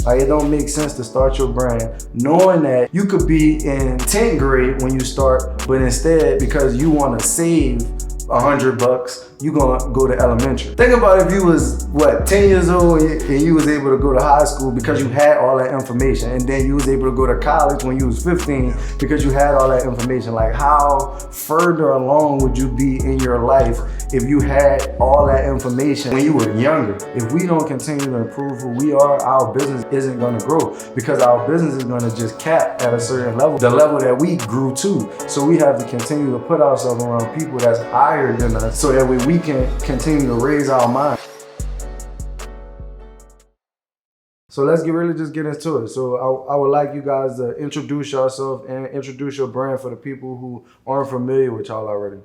Like, it don't make sense to start your brand knowing that you could be in 10th grade when you start, but instead, because you want to save $100, you gonna go to elementary. Think about if you was 10 years old and you was able to go to high school because you had all that information, and then you was able to go to college when you was 15 because you had all that information. Like, how further along would you be in your life if you had all that information when you were younger? If we don't continue to improve who we are, our business isn't gonna grow, because our business is gonna just cap at a certain level, the level that we grew to. So we have to continue to put ourselves around people that's higher than us, so that way we can continue to raise our mind. So let's just get into it. So I would like you guys to introduce yourself and introduce your brand for the people who aren't familiar with y'all already.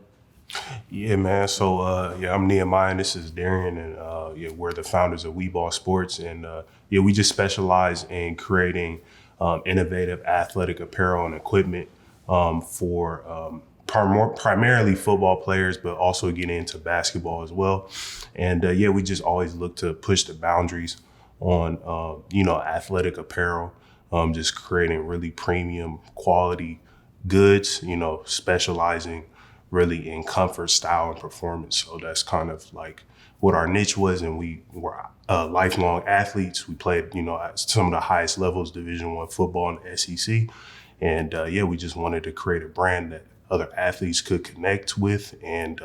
Yeah, man. So, I'm Nehemiah, and this is Darian, and we're the founders of We Ball Sports, and we just specialize in creating innovative athletic apparel and equipment for primarily football players, but also getting into basketball as well. And we just always look to push the boundaries on athletic apparel, just creating really premium quality goods, specializing really in comfort, style, and performance. So that's kind of like what our niche was, and we were lifelong athletes. We played, at some of the highest levels, Division I football in the SEC. And we just wanted to create a brand that other athletes could connect with. And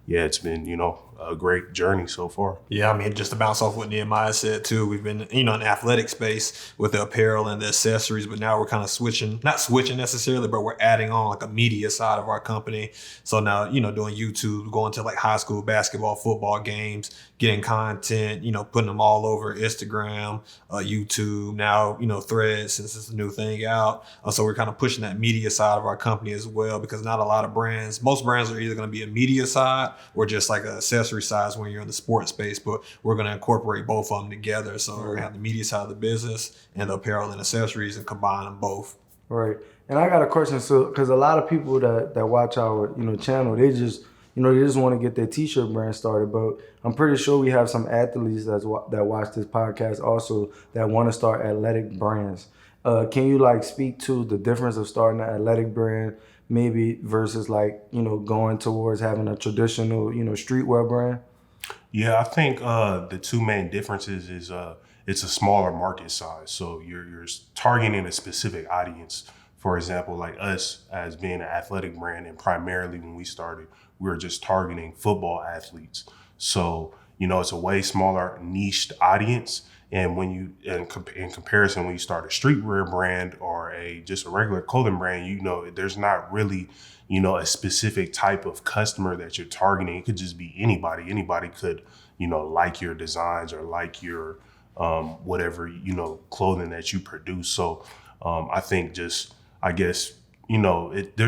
it's been, a great journey so far. Yeah, I mean, just to bounce off what Nehemiah said too, we've been, in the athletic space with the apparel and the accessories, but now we're kind of not switching necessarily, but we're adding on like a media side of our company. So now, doing YouTube, going to like high school basketball, football games, getting content, putting them all over Instagram, YouTube, now, Threads, since it's a new thing out. So we're kind of pushing that media side of our company as well, because not a lot of most brands are either going to be a media side or just like an accessory size when you're in the sports space, but we're going to incorporate both of them together. So we're going to have the media side of the business and the apparel and accessories and combine them both. Right. And I got a question. So, because a lot of people that watch our, channel, they just want to get their t-shirt brand started. But I'm pretty sure we have some athletes that watch this podcast also that want to start athletic brands. Can you speak to the difference of starting an athletic brand maybe versus going towards having a traditional, streetwear brand? Yeah, I think the two main differences is it's a smaller market size. So you're targeting a specific audience. For example, like us as being an athletic brand, and primarily when we started, we were just targeting football athletes. So, it's a way smaller niched audience. And when you, in comparison, when you start a streetwear brand or just a regular clothing brand, there's not really, a specific type of customer that you're targeting. It could just be anybody. Anybody could, like your designs or like your whatever, clothing that you produce. So I think there's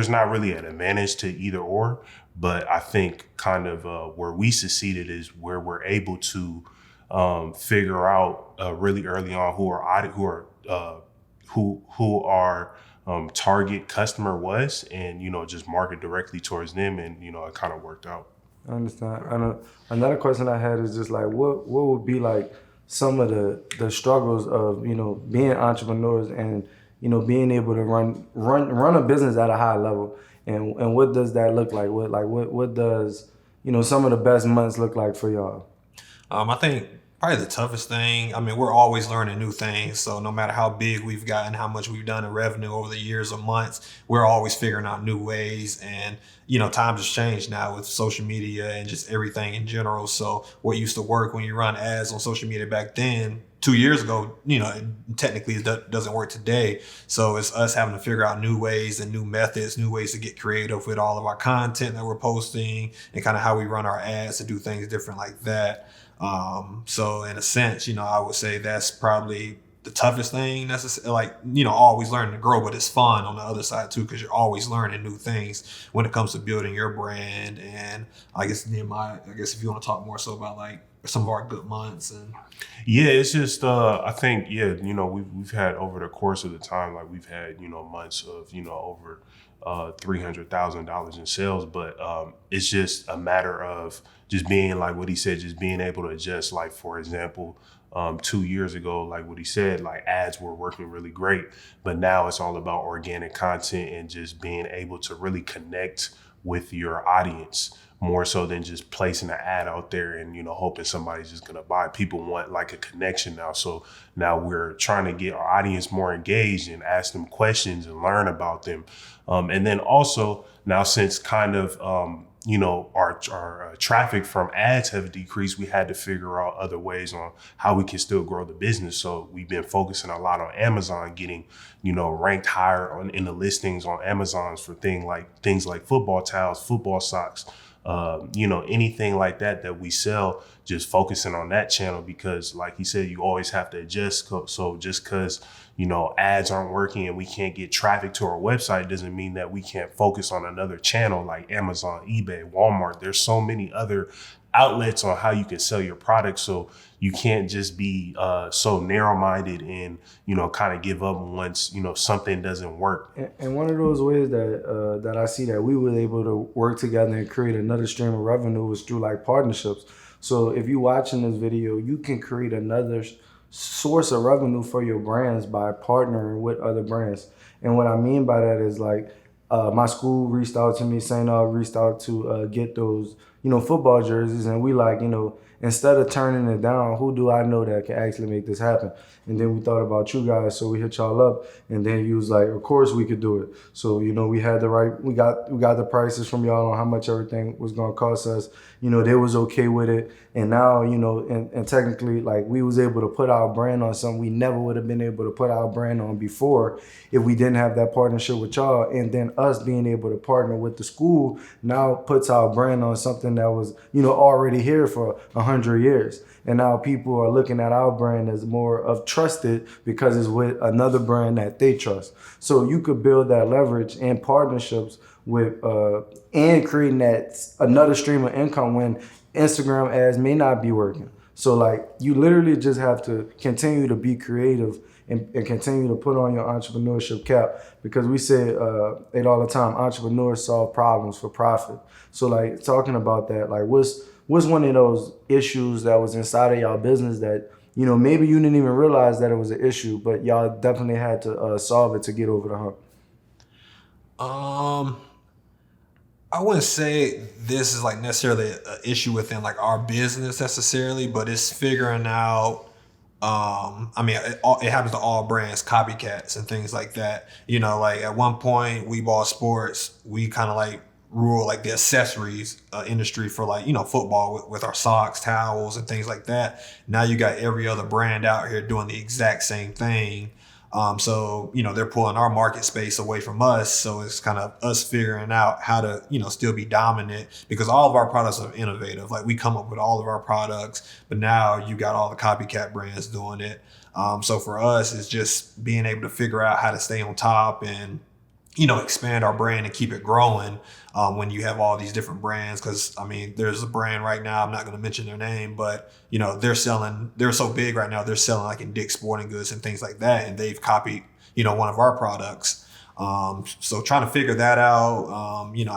not really an advantage to either or, but I think kind of where we succeeded is where we're able to figure out really early on who our target customer was, and just market directly towards them, and it kind of worked out. I understand. And another question I had is just what would be some of the struggles of being entrepreneurs and being able to run a business at a high level, and what does that look like? What does some of the best months look like for y'all? I think probably the toughest thing, we're always learning new things. So no matter how big we've gotten, how much we've done in revenue over the years or months, we're always figuring out new ways. And, times has changed now with social media and just everything in general. So what used to work when you run ads on social media back then, 2 years ago, technically it doesn't work today. So it's us having to figure out new ways and new methods, new ways to get creative with all of our content that we're posting and kind of how we run our ads to do things different like that. So in a sense, I would say that's probably the toughest thing. Always learning to grow, but it's fun on the other side too, because you're always learning new things when it comes to building your brand. And I guess Nehemiah, if you want to talk more so about some of our good months and. Yeah, it's just I think we've had over the course of the time, we've had months of over $300,000 in sales, but it's just a matter of just being what he said, just being able to adjust. For example, 2 years ago, like what he said, like ads were working really great, but now it's all about organic content and just being able to really connect with your audience more so than just placing an ad out there and, hoping somebody's just going to buy. People want like a connection now. So now we're trying to get our audience more engaged and ask them questions and learn about them. And then also now, since kind of, our traffic from ads have decreased, we had to figure out other ways on how we can still grow the business. So we've been focusing a lot on Amazon, getting, ranked higher in the listings on Amazon for things like football towels, football socks, anything like that we sell, just focusing on that channel, because like he said, you always have to adjust. So just because, ads aren't working and we can't get traffic to our website doesn't mean that we can't focus on another channel like Amazon, eBay, Walmart. There's so many other outlets on how you can sell your product. So you can't just be so narrow-minded and, kind of give up once, something doesn't work. And one of those ways that I see that we were able to work together and create another stream of revenue was through like partnerships. So if you're watching this video, you can create another source of revenue for your brands by partnering with other brands. And what I mean by that is like my school reached out to me, St. Aug reached out to get those, football jerseys. And we like, instead of turning it down, who do I know that can actually make this happen? And then we thought about you guys, so we hit y'all up, and then you was like, of course we could do it. So, we had we got the prices from y'all on how much everything was gonna cost us. They was okay with it. And now, and technically, like, we was able to put our brand on something we never would have been able to put our brand on before if we didn't have that partnership with y'all. And then us being able to partner with the school now puts our brand on something that was, already here for 100 years. And now people are looking at our brand as more of trusted because it's with another brand that they trust. So you could build that leverage and partnerships with and creating that another stream of income when Instagram ads may not be working. So like you literally just have to continue to be creative and continue to put on your entrepreneurship cap, because we say it all the time, entrepreneurs solve problems for profit. So like talking about that, like what's one of those issues that was inside of y'all business that, maybe you didn't even realize that it was an issue, but y'all definitely had to solve it to get over the hump? I wouldn't say this is like necessarily an issue within like our business necessarily, but it's figuring out. It happens to all brands, copycats and things like that. Like at one point, we bought sports. We kind of like rule like the accessories industry for like, football with our socks, towels and things like that. Now you got every other brand out here doing the exact same thing. So they're pulling our market space away from us. So it's kind of us figuring out how to, still be dominant, because all of our products are innovative. Like we come up with all of our products, but now you got all the copycat brands doing it. So for us, it's just being able to figure out how to stay on top and, expand our brand and keep it growing when you have all these different brands. Because, there's a brand right now, I'm not going to mention their name, but, they're so big right now, they're selling like in Dick's Sporting Goods and things like that. And they've copied, one of our products. So trying to figure that out,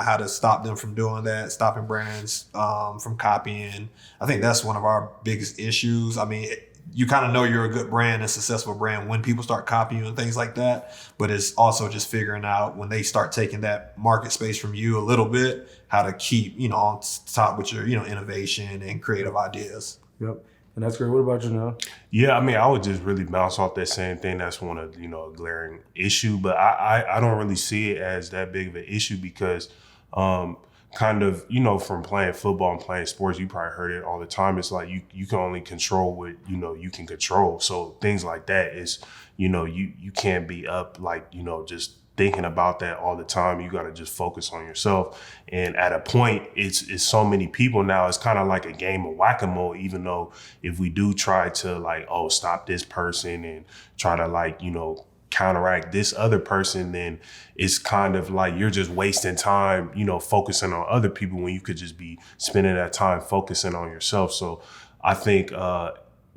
how to stop them from doing that, stopping brands from copying. I think that's one of our biggest issues. You kind of know you're a good brand and successful brand when people start copying you and things like that. But it's also just figuring out when they start taking that market space from you a little bit, how to keep, on top with your, innovation and creative ideas. Yep. And that's great. What about you now? Yeah, I would just really bounce off that same thing. That's one of, a glaring issue, but I don't really see it as that big of an issue because, kind of, from playing football and playing sports, you probably heard it all the time. It's like you can only control what, you can control. So things like that is, you can't be up like, just thinking about that all the time. You got to just focus on yourself. And at a point, it's so many people now, it's kind of like a game of whack-a-mole, even though if we do try to like, stop this person and try to like, counteract this other person, then it's kind of like you're just wasting time, focusing on other people when you could just be spending that time focusing on yourself. So I think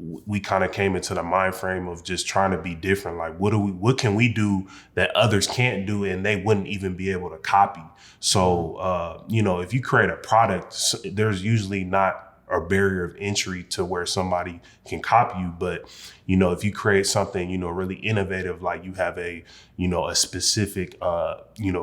we kind of came into the mind frame of just trying to be different. Like, what can we do that others can't do and they wouldn't even be able to copy? So, if you create a product, there's usually not a barrier of entry to where somebody can copy you. But, if you create something, really innovative, like you have a specific,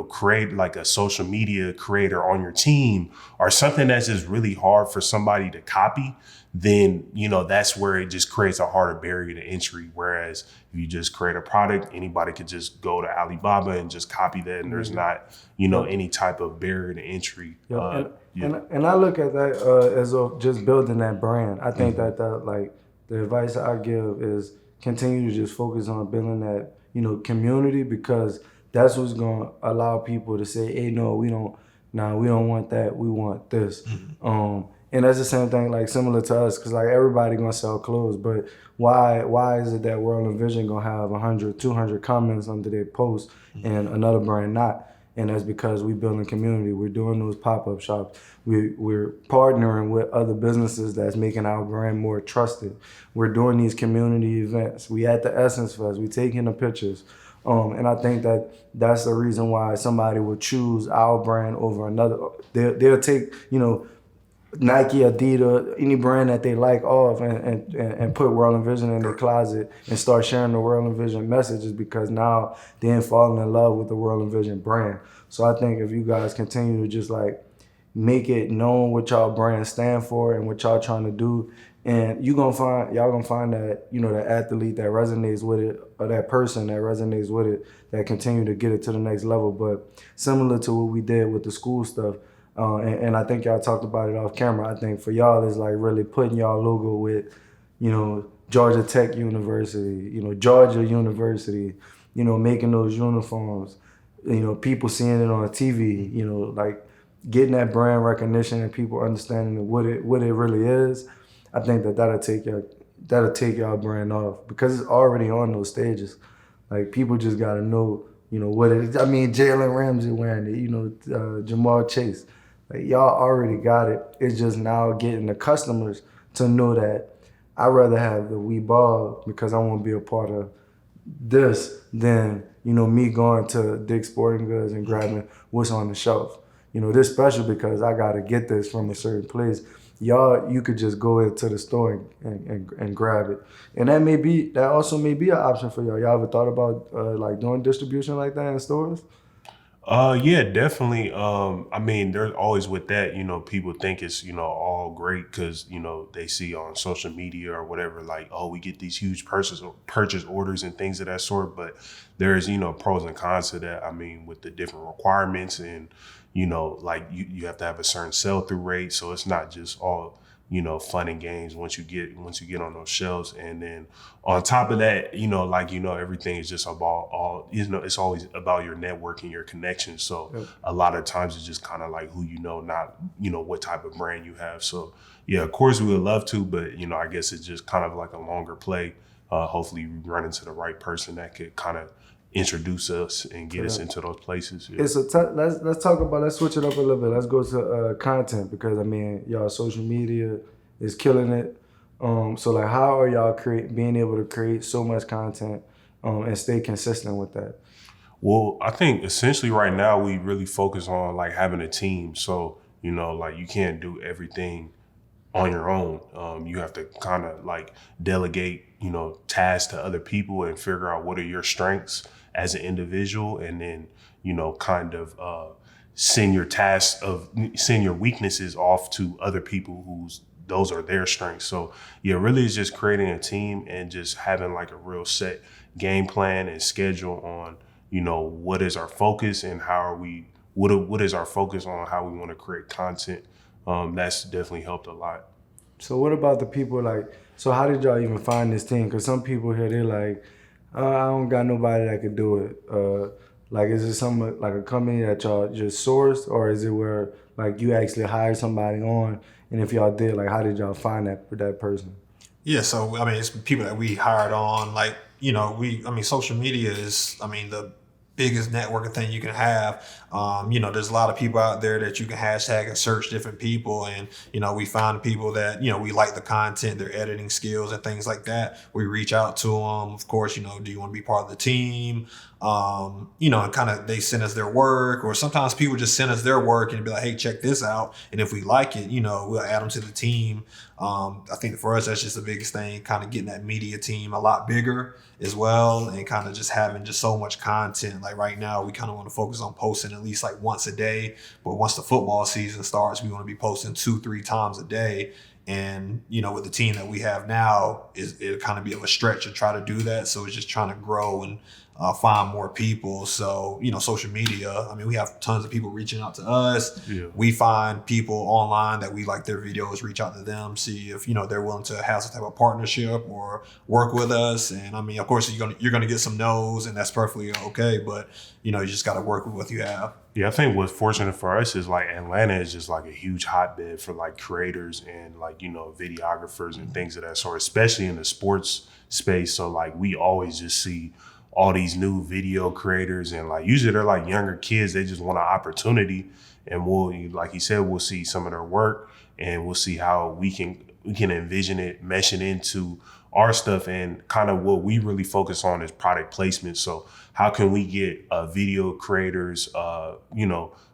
create like a social media creator on your team or something that's just really hard for somebody to copy, then, that's where it just creates a harder barrier to entry. Whereas if you just create a product, anybody could just go to Alibaba and just copy that. And there's not, any type of barrier to entry. And I look at that as just building that brand. I think that like the advice I give is continue to just focus on building that, community, because that's what's going to allow people to say, hey, no, we don't want that. We want this. And that's the same thing, like similar to us, because like everybody gonna sell clothes, but why is it that World and Vision gonna have 100, 200 comments under their post and another brand not? And that's because we building community. We're doing those pop-up shops. We're partnering with other businesses that's making our brand more trusted. We're doing these community events. We at the Essence Fest. We taking the pictures. And I think that's the reason why somebody would choose our brand over another. They'll take, Nike, Adidas, any brand that they like off and put World and Vision in their closet and start sharing the World and Vision messages, because now they're falling in love with the World and Vision brand. So I think if you guys continue to just like make it known what y'all brand stand for and what y'all trying to do, and y'all gonna find that, that athlete that resonates with it, or that person that resonates with it, that continue to get it to the next level. But similar to what we did with the school stuff, and I think y'all talked about it off camera, I think for y'all is like really putting y'all logo with, Georgia Tech University, Georgia University, making those uniforms, people seeing it on TV, like getting that brand recognition and people understanding what it really is. I think that'll take y'all brand off, because it's already on those stages. Like people just gotta know, what it is. I mean, Jalen Ramsey wearing it, Jamal Chase. Like y'all already got it. It's just now getting the customers to know that I'd rather have the We Ball because I want to be a part of this than, me going to Dick's Sporting Goods and grabbing what's on the shelf. This special because I got to get this from a certain place. Y'all, you could just go into the store and grab it. And that also may be an option for y'all. Y'all ever thought about like doing distribution like that in stores? Yeah, definitely. I mean, there's always with that, people think it's, all great because, they see on social media or whatever, like, oh, we get these huge purchase orders and things of that sort. But there's, pros and cons to that. I mean, with the different requirements and, like you have to have a certain sell-through rate. So it's not just all, fun and games once you get on those shelves. And then on top of that, everything is just about it's always about your network and your connections. So a lot of times it's just kind of like who not, what type of brand you have. So yeah, of course we would love to, but I guess it's just kind of like a longer play. Hopefully we run into the right person that could kind of introduce us and get us into those places. Yeah. Let's switch it up a little bit. Let's go to content, because I mean, y'all social media is killing it. So like, how are y'all being able to create so much content and stay consistent with that? Well, I think essentially right now we really focus on like having a team. So, like you can't do everything on your own. You have to kind of like delegate, tasks to other people and figure out what are your strengths as an individual, and then, kind of send your weaknesses off to other people those are their strengths. So yeah, really it's just creating a team and just having like a real set game plan and schedule on, what is our focus and what is our focus on how we want to create content. That's definitely helped a lot. So what about the people so how did y'all even find this team? Because some people here, they're like, I don't got nobody that could do it. Like, is it like a company that y'all just sourced, or is it where like you actually hired somebody on? And if y'all did, like, how did y'all find that person? Yeah, so I mean, it's people that we hired on. Like, social media is, the biggest networking thing you can have. There's a lot of people out there that you can hashtag and search different people. And, we find people that, we like the content, their editing skills and things like that. We reach out to them. Of course, do you want to be part of the team? And kind of they send us their work, or sometimes people just send us their work and be like, hey, check this out. And if we like it, we'll add them to the team. I think for us, that's just the biggest thing, kind of getting that media team a lot bigger as well, and kind of just having just so much content. Like right now, we kind of want to focus on posting at least like once a day. But once the football season starts, we want to be posting 2-3 times a day. And, with the team that we have now, it'll kind of be of a stretch to try to do that. So it's just trying to grow and find more people. So, social media, we have tons of people reaching out to us. Yeah. We find people online that we like their videos, reach out to them, see if, they're willing to have some type of partnership or work with us. And of course, you're going to get some no's, and that's perfectly okay. But, you just got to work with what you have. Yeah, I think what's fortunate for us is like Atlanta is just like a huge hotbed for like creators and like, videographers and things of that sort, especially in the sports space. So like we always just see all these new video creators, and like usually they're like younger kids. They just want an opportunity, and like you said, we'll see some of their work, and we'll see how we can envision it meshing into our stuff. And kind of what we really focus on is product placement. So how can we get video creators,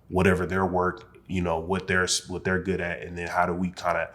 whatever their work, what they're good at, and then how do we kind of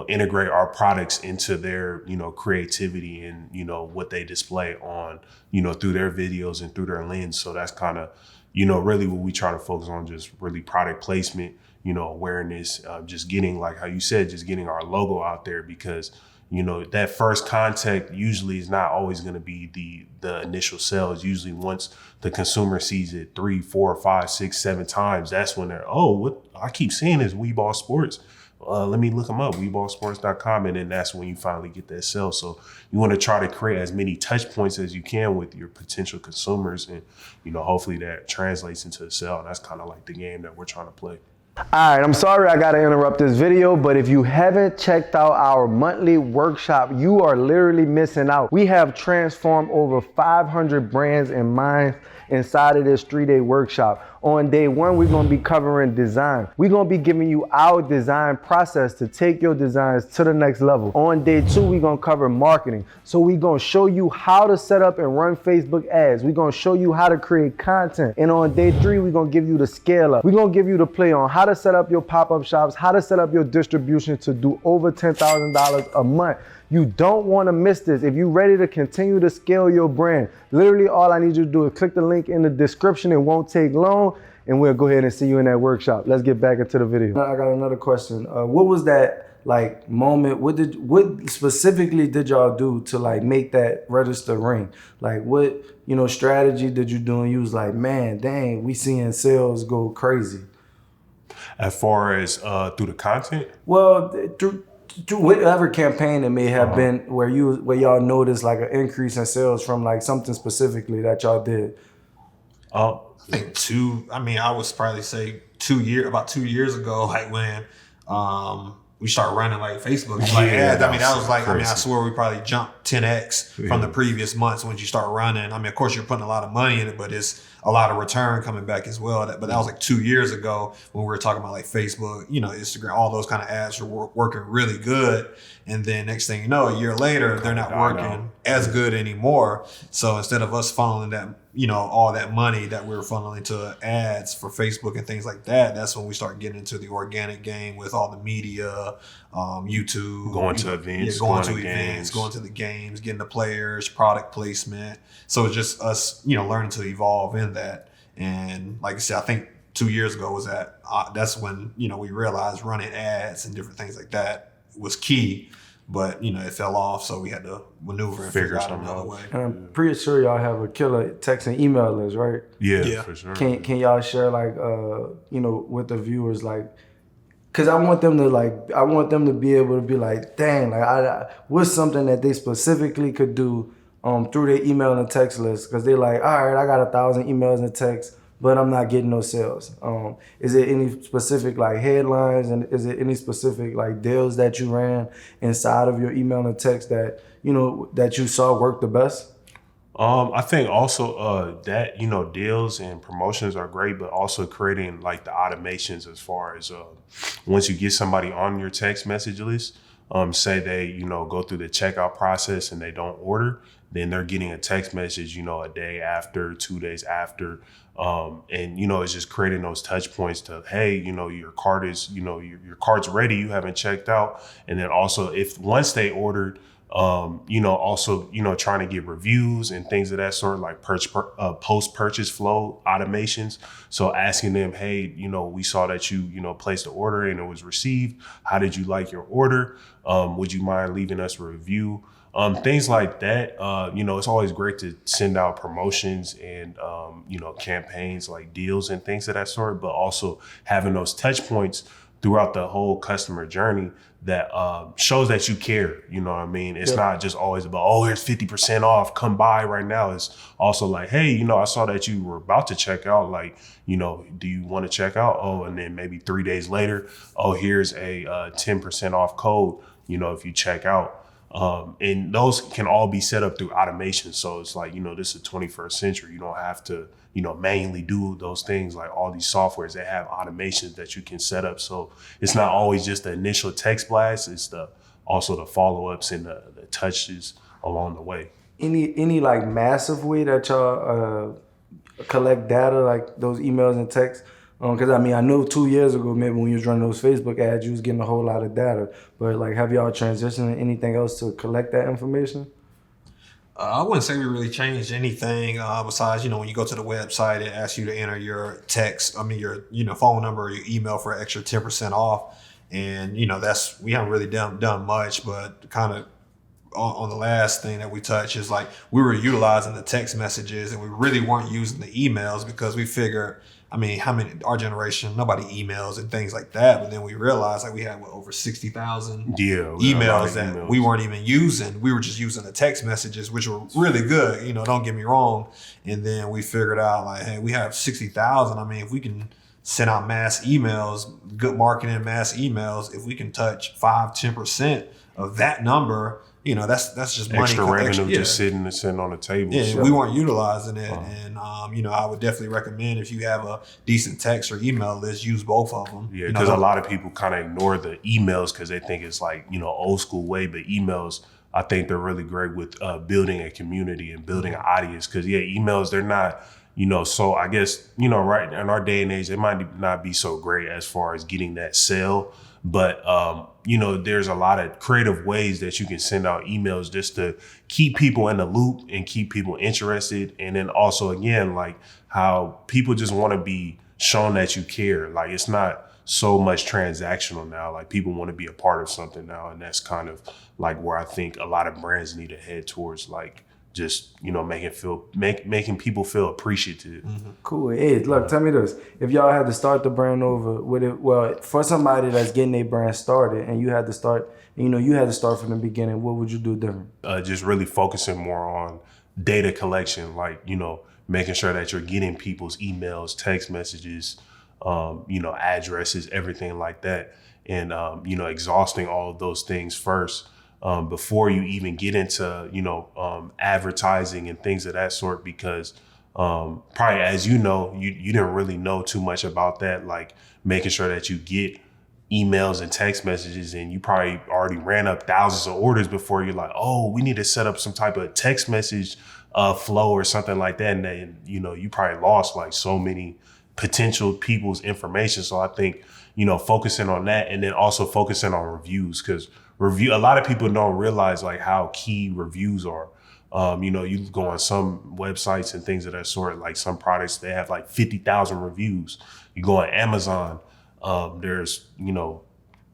integrate our products into their, creativity and, what they display on, through their videos and through their lens. So that's kind of, really what we try to focus on, just really product placement, awareness, just getting, like how you said, just getting our logo out there, because, that first contact usually is not always going to be the initial sales. Usually once the consumer sees it 3, 4, 5, 6, 7 times, that's when they're, what I keep seeing is Weeball Sports. Let me look them up, weeballsports.com, and then that's when you finally get that sale. So you want to try to create as many touch points as you can with your potential consumers, and hopefully that translates into a sale. And that's kind of like the game that we're trying to play. All right, I'm sorry I gotta interrupt this video, but if you haven't checked out our monthly workshop, you are literally missing out. We have transformed over 500 brands and minds inside of this 3-day workshop. On day 1, we're gonna be covering design. We're gonna be giving you our design process to take your designs to the next level. On day 2, we're gonna cover marketing. So we're gonna show you how to set up and run Facebook ads. We're gonna show you how to create content. And on day 3, we're gonna give you the scale up. We're gonna give you the play on how to set up your pop-up shops, how to set up your distribution to do over $10,000 a month. You don't want to miss this. If you're ready to continue to scale your brand, literally all I need you to do is click the link in the description. It won't take long, and we'll go ahead and see you in that workshop. Let's get back into the video. I got another question. What was that like moment? What specifically did y'all do to like make that register ring? Like what, strategy did you do? And you was like, man, dang, we seeing sales go crazy. As far as through the content? Well, through whatever campaign it may have been where y'all noticed like an increase in sales from like something specifically that y'all did. I think I would probably say about 2 years ago, like when we started running like Facebook like ads. That was like, crazy. I swear we probably jumped 10x from the previous months when you start running. Of course you're putting a lot of money in it, but it's a lot of return coming back as well. But that was like 2 years ago when we were talking about like Facebook, Instagram, all those kind of ads were working really good. And then next thing you know, a year later, they're not working as good anymore. So instead of us funneling that, all that money that we were funneling to ads for Facebook and things like that, that's when we start getting into the organic game with all the media, YouTube, going to events, going to the games, getting the players, product placement. So it's just us, learning to evolve in that. And like I said, I think 2 years ago was that's when, we realized running ads and different things like that was key. But, it fell off, so we had to maneuver and figure out another way. And I'm pretty sure y'all have a killer text and email list, right? Yeah, for sure. Can y'all share like, with the viewers, like, cause I want them to be able to be like, dang, like what's something that they specifically could do through their email and text list? Cause they're like, all right, I got 1,000 emails and texts, but I'm not getting no sales. Is it any specific like headlines, and is it any specific like deals that you ran inside of your email and text that, that you saw work the best? I think also that, you know, deals and promotions are great, but also creating like the automations as far as once you get somebody on your text message list, say they, you know, go through the checkout process and they don't order, then they're getting a text message, you know, a day after, 2 days after. And, you know, it's just creating those touch points to, hey, you know, your cart is, you know, your cart's ready, you haven't checked out. And then also if once they ordered, you know, also, you know, trying to get reviews and things of that sort, like post-purchase flow automations. So asking them, hey, you know, we saw that you know, placed the order and it was received. How did you like your order? Would you mind leaving us a review? Things like that. You know, it's always great to send out promotions and, you know, campaigns like deals and things of that sort, but also having those touch points throughout the whole customer journey that shows that you care. You know what I mean? It's not just always about, oh, here's 50% off, come by right now. It's also like, hey, you know, I saw that you were about to check out. Like, you know, do you want to check out? Oh, and then maybe 3 days later, oh, here's a 10% off code, you know, if you check out. And those can all be set up through automation. So it's like, you know, this is the 21st century. You don't have to, you know, manually do those things. Like all these softwares that have automations that you can set up. So it's not always just the initial text blast. It's also the follow-ups and the touches along the way. Any like massive way that y'all collect data, like those emails and texts? Because I mean, I know 2 years ago, maybe when you was running those Facebook ads, you was getting a whole lot of data. But like, have y'all transitioned to anything else to collect that information? I wouldn't say we really changed anything besides, you know, when you go to the website, it asks you to enter your your, you know, phone number or your email for an extra 10% off. And, you know, we haven't really done much, but kind of on the last thing that we touched is like we were utilizing the text messages and we really weren't using the emails because we figured, I mean, our generation, nobody emails and things like that. But then we realized like we had over 60,000 emails that we weren't even using. We were just using the text messages, which were really good, you know, don't get me wrong. And then we figured out like, hey, we have 60,000. I mean, if we can send out mass emails, good marketing, mass emails, if we can touch 5-10% of that number, you know, that's just money. Extra revenue just sitting on the table. Yeah, so we weren't utilizing it. And, you know, I would definitely recommend if you have a decent text or email list, use both of them. Yeah, because a lot of people kind of ignore the emails because they think it's like, you know, old school way. But emails, I think they're really great with building a community and building an audience. Because, yeah, emails, they're not, you know, so I guess, you know, right in our day and age, it might not be so great as far as getting that sale. But, you know, there's a lot of creative ways that you can send out emails just to keep people in the loop and keep people interested. And then also, again, like how people just want to be shown that you care. Like it's not so much transactional now. Like people want to be a part of something now. And that's kind of like where I think a lot of brands need to head towards, like just, you know, making people feel appreciative. Mm-hmm. Cool. Hey, look, tell me this. If y'all had to start the brand over, would it, well, for somebody that's getting their brand started and you had to start from the beginning, what would you do different? Just really focusing more on data collection, like, you know, making sure that you're getting people's emails, text messages, you know, addresses, everything like that. And, you know, exhausting all of those things first. Before you even get into, you know, advertising and things of that sort, because probably, as you know, you didn't really know too much about that, like making sure that you get emails and text messages, and you probably already ran up thousands of orders before you're like, oh, we need to set up some type of text message flow or something like that. And then, you know, you probably lost like so many potential people's information. So I think, you know, focusing on that and then also focusing on reviews, because a lot of people don't realize like how key reviews are. You know, you go on some websites and things of that sort, like some products, they have like 50,000 reviews. You go on Amazon, there's, you know,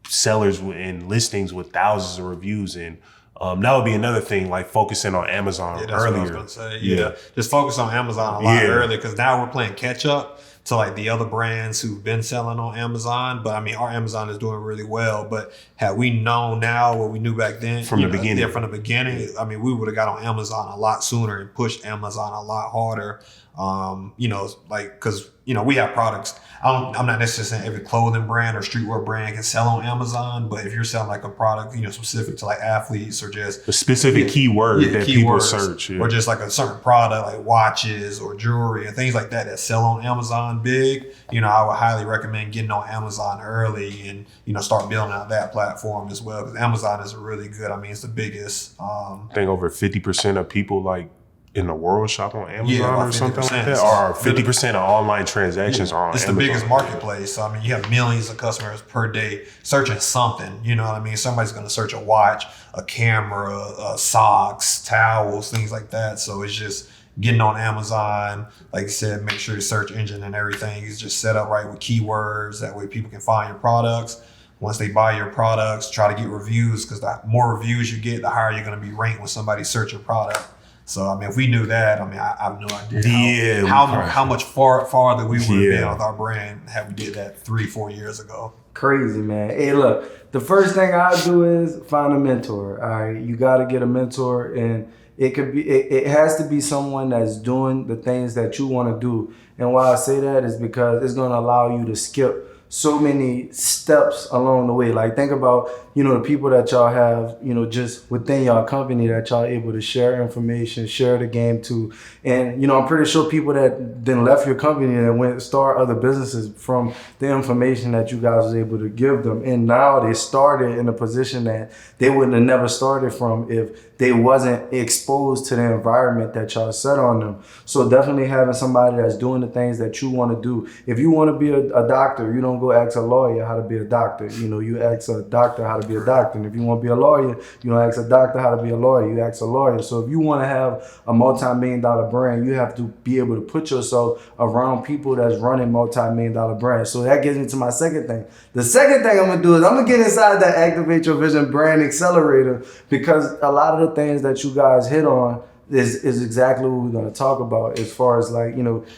sellers and listings with thousands of reviews. And that would be another thing, like focusing on Amazon earlier. What I was gonna say. Yeah. Just focus on Amazon a lot earlier, because now we're playing catch up. to like the other brands who've been selling on Amazon. But I mean, our Amazon is doing really well. But had we known now what we knew back then from the beginning, yeah, from the beginning, I mean, we would have got on Amazon a lot sooner and pushed Amazon a lot harder. Like, because we have products. I'm not necessarily saying every clothing brand or streetwear brand can sell on Amazon, but if you're selling like a product, specific to like athletes or just a specific keyword that people search, or just like a certain product like watches or jewelry and things like that sell on Amazon big, I would highly recommend getting on Amazon early and, start building out that platform as well. Because Amazon is really good. I mean, it's the biggest. I think over 50% of people like in the world shop on Amazon or something like that, or 50% of online transactions are on It's Amazon. The biggest marketplace. So, I mean, you have millions of customers per day searching something. You know what I mean? Somebody's going to search a watch, a camera, socks, towels, things like that. So it's just getting on Amazon. Like you said, make sure your search engine and everything is just set up right with keywords. That way people can find your products. Once they buy your products, try to get reviews, because the more reviews you get, the higher you're going to be ranked when somebody search your product. So, I mean, if we knew that, I mean, I have no idea how much farther we would have been with our brand had we did that 3-4 years ago. Crazy, man. Hey, look, the first thing I do is find a mentor. All right, you got to get a mentor, and it has to be someone that's doing the things that you want to do. And why I say that is because it's going to allow you to skip so many steps along the way. Like, think about, the people that y'all have, just within y'all company that y'all able to share information, share the game to. And, I'm pretty sure people that then left your company and went start other businesses from the information that you guys was able to give them. And now they started in a position that they wouldn't have never started from if they wasn't exposed to the environment that y'all set on them. So definitely having somebody that's doing the things that you want to do. If you want to be a doctor, you don't go ask a lawyer how to be a doctor. You ask a doctor how to be a doctor. And if you want to be a lawyer, you don't ask a doctor how to be a lawyer. You ask a lawyer. So if you want to have a multi-million-dollar brand, you have to be able to put yourself around people that's running multi-million-dollar brands. So that gets me to my second thing. The second thing I'm going to do is I'm going to get inside that Activate Your Vision Brand Accelerator, because a lot of the things that you guys hit on is exactly what we're going to talk about, as far as like,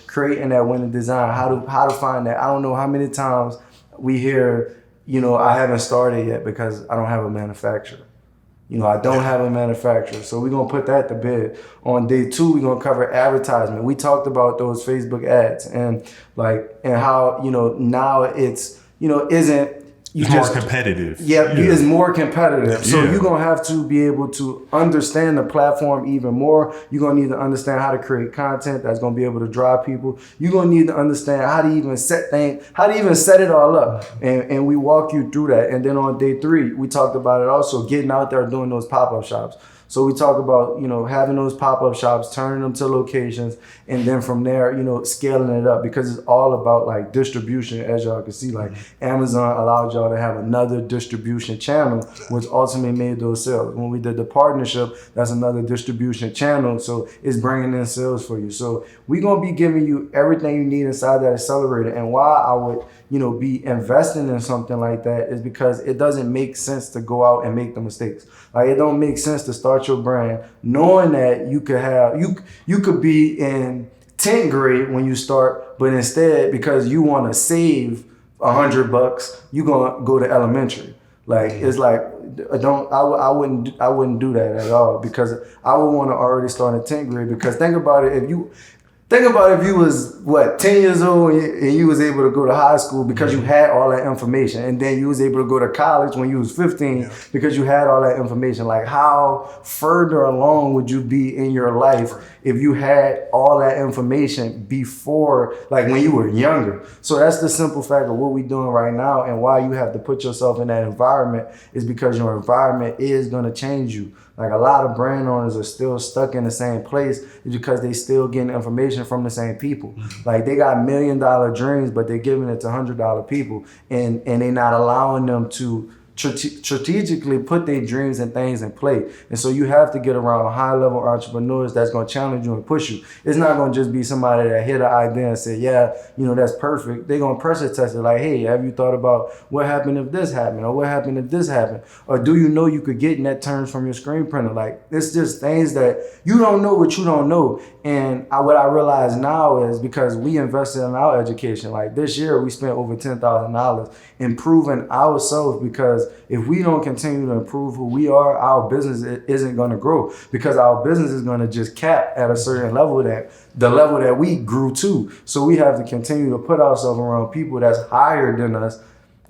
creating that winning design, how to find that. I don't know how many times we hear, I haven't started yet because I don't have a manufacturer. I don't have a manufacturer. So we're going to put that to bed. On day 2, we're going to cover advertisement. We talked about those Facebook ads and how, now it's, isn't, it's more competitive. Yep, it's more competitive. So you're going to have to be able to understand the platform even more. You're going to need to understand how to create content that's going to be able to drive people. You're going to need to understand how to even set it all up. And we walk you through that. And then on day 3, we talked about it also, getting out there doing those pop-up shops. So we talk about, having those pop-up shops, turning them to locations, and then from there, scaling it up, because it's all about like distribution. As y'all can see, like Amazon allowed y'all to have another distribution channel, which ultimately made those sales. When we did the partnership, that's another distribution channel. So it's bringing in sales for you. So we're going to be giving you everything you need inside that accelerator. And why I would, be investing in something like that is because it doesn't make sense to go out and make the mistakes. Like, it don't make sense to start your brand knowing that you could be in 10th grade when you start, but instead, because you want to save $100, you're gonna go to elementary. Like, it's like, I wouldn't do that at all, because I would want to already start in 10th grade. Because think about it, if you was 10 years old and you was able to go to high school because you had all that information, and then you was able to go to college when you was 15 because you had all that information. Like, how further along would you be in your life if you had all that information before, like when you were younger? So that's the simple fact of what we're doing right now, and why you have to put yourself in that environment is because your environment is going to change you. Like, a lot of brand owners are still stuck in the same place because they still getting information from the same people. Like, they got $1 million dreams, but they're giving it to $100 people, and they're not allowing them to strategically put their dreams and things in play. And so you have to get around high-level entrepreneurs that's going to challenge you and push you. It's not going to just be somebody that hit an idea and say, yeah, you know, that's perfect. They're going to pressure test it like, hey, have you thought about what happened if this happened, or what happened if this happened? Or do you know you could get net terms from your screen printer? Like, it's just things that you don't know what you don't know. And what I realize now is because we invested in our education, like this year we spent over $10,000 improving ourselves, because if we don't continue to improve who we are, our business isn't going to grow, because our business is going to just cap at a certain level, that the level that we grew to. So we have to continue to put ourselves around people that's higher than us,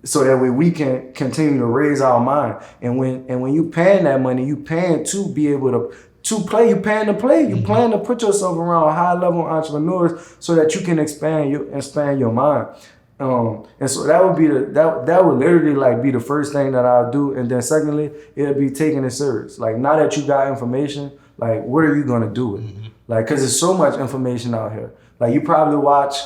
so that way we can continue to raise our mind. And when you paying that money, you paying to be able to play, you paying to play. You plan to put yourself around high-level entrepreneurs so that you can expand your mind. And so that would be that would literally like be the first thing that I'll do. And then secondly, it'll be taking it serious. Like, now that you got information, like, what are you gonna do with it? Like, cause there's so much information out here. Like, you probably watch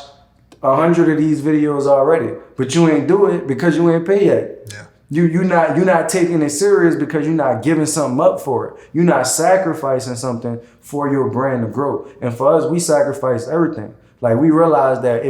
100 of these videos already, but you ain't do it because you ain't pay yet. Yeah. You're not taking it serious because you're not giving something up for it. You're not sacrificing something for your brand to grow. And for us, we sacrificed everything. Like, we realized that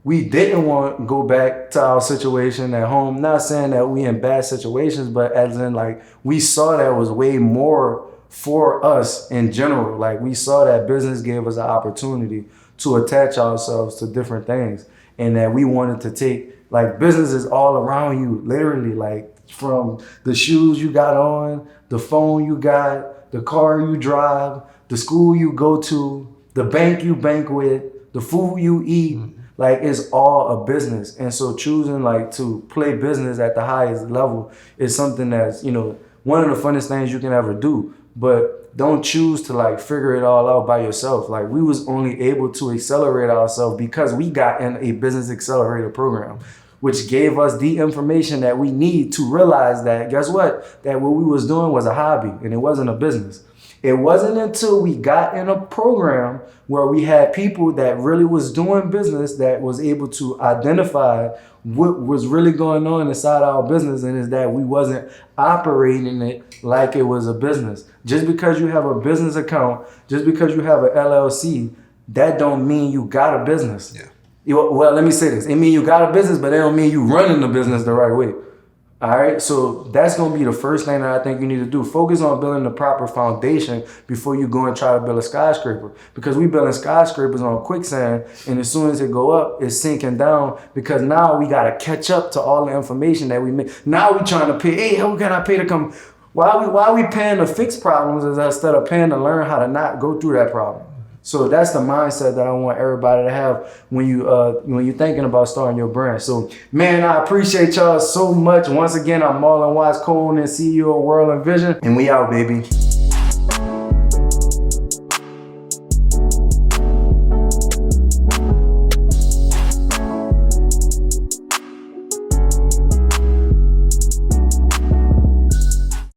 we didn't want to go back to our situation at home. Not saying that we in bad situations, but as in, like, we saw that was way more for us in general. Like, we saw that business gave us an opportunity to attach ourselves to different things, and that we wanted to take, like, business is all around you, literally, like, from the shoes you got on, the phone you got, the car you drive, the school you go to, the bank you bank with, the food you eat. Like, it's all a business. And so choosing, like, to play business at the highest level is something that's, one of the funnest things you can ever do. But don't choose to, like, figure it all out by yourself. Like, we was only able to accelerate ourselves because we got in a business accelerator program, which gave us the information that we need to realize that, guess what? That what we was doing was a hobby and it wasn't a business. It wasn't until we got in a program where we had people that really was doing business that was able to identify what was really going on inside our business, and is that we wasn't operating it like it was a business. Just because you have a business account, just because you have an LLC, that don't mean you got a business. Yeah. Well, let me say this. It mean you got a business, but that don't mean you running the business the right way. All right, so that's going to be the first thing that I think you need to do. Focus on building the proper foundation before you go and try to build a skyscraper. Because we building skyscrapers on quicksand, and as soon as it go up, it's sinking down, because now we got to catch up to all the information that we make. Now we trying to pay, hey, how can I pay to come? Why we paying to fix problems instead of paying to learn how to not go through that problem? So that's the mindset that I want everybody to have when you're thinking about starting your brand. So, man, I appreciate y'all so much. Once again, I'm Marlon Watts, co-owner and CEO of World and Vision, and we out, baby.